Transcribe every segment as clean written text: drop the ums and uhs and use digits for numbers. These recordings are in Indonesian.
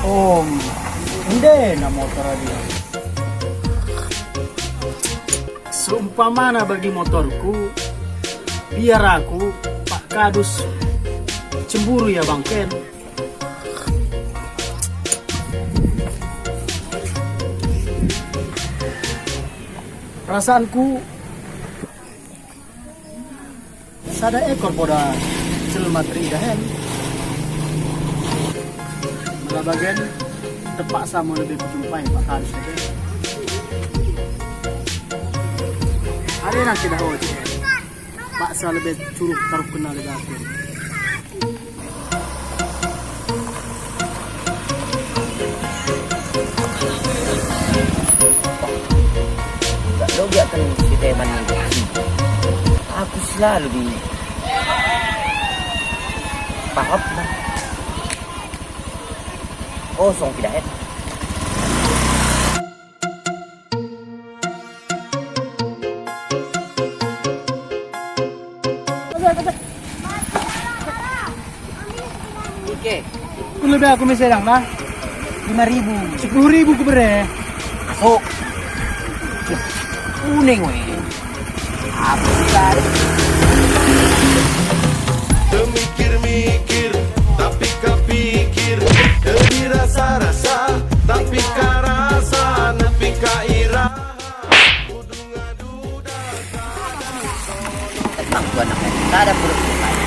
Om, hindi na motor dia. Seumpamana bagi motorku, biar aku Pak Kadus cemburu ya Bang Ken. Perasaanku sada ekor poda celma teridahen. Mula bagian terpaksa mau lebih berjumpai Pak Kadus saja. Hari nanti dah wajib. Paksa lebih curug taruh kenal lebih akhir. Lo biarkan kita yang mana aku selalu di paham lah. Kosong tidak enak. Oke, Kau lebih aku misalnya lah 5.000. 10.000 ku bere. Masuk. Kuning weh. Apa sih tadi? Mikir-mikir, tapi kepikir. Dirasa-rasa, tapi karasa. Nepi kairah. Tenang tuh anaknya. Tak ada perut lain.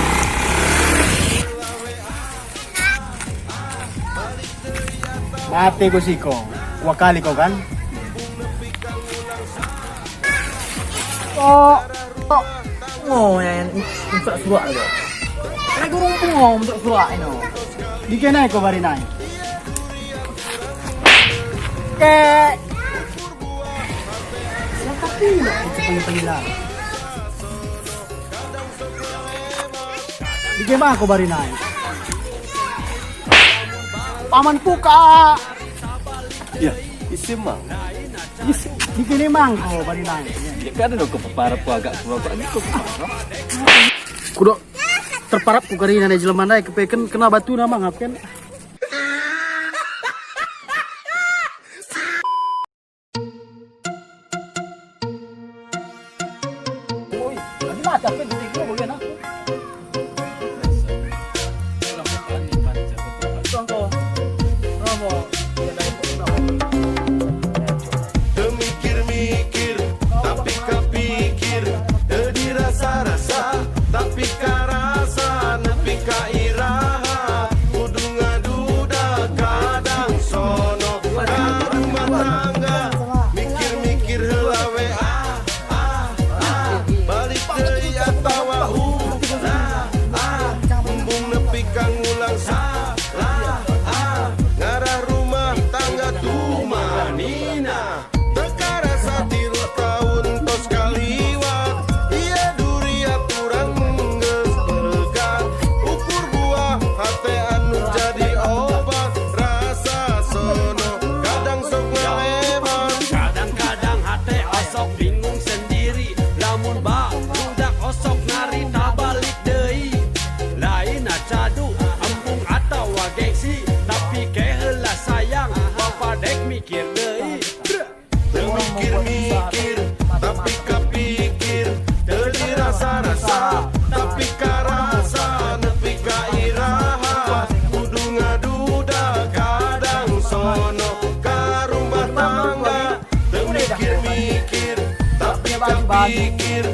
Mati ko siko. Wakali ko kan. Oh, Oh, yang untuk surat tu. saya gurung pungong untuk surat ini. Di kenai ko bari nai. Siapa pula itu pengilang. Di kemah ko bari nai. Paman puka. Ya, isi mang. Di kene mangko bari nai. Ya kan ada keparap agak tua ini kok keparap. Kudo terparap ku karina na jelema nai kepeken kena batu na mangap kan. Oi, lagi mata pe di ko bagian aku. Contoh. Romo, Mikir-mikir, tapi kepikir. Dirasa-rasa, tapi karasa. Nepi kairah. Kudu ngaduda kadang sono. Rumah tangga, mikir-mikir heula we balik deui atawa mumpung nepi kang ulang salah ngarah rumah tangga tumanina teka rasa tilu tahun tos kaliwat iya duri aturan geus pegang ukur buah hate anu jadi obat rasa sono kadang sok ngalebat. Kadang-kadang hati osok bingung sendiri. Lamun budak osok nari tabalik deui. Lain acadu embung atau gengsi. Tapi keheula sayang bapak dek mikir deui. Mikir-mikir, tapi kepikir. Dirasa-rasa, tapi karasa. Nepi kairah. Kudu ngaduda kadang sono. Ka rumah tangga. Mikir-mikir, tapi kepikir.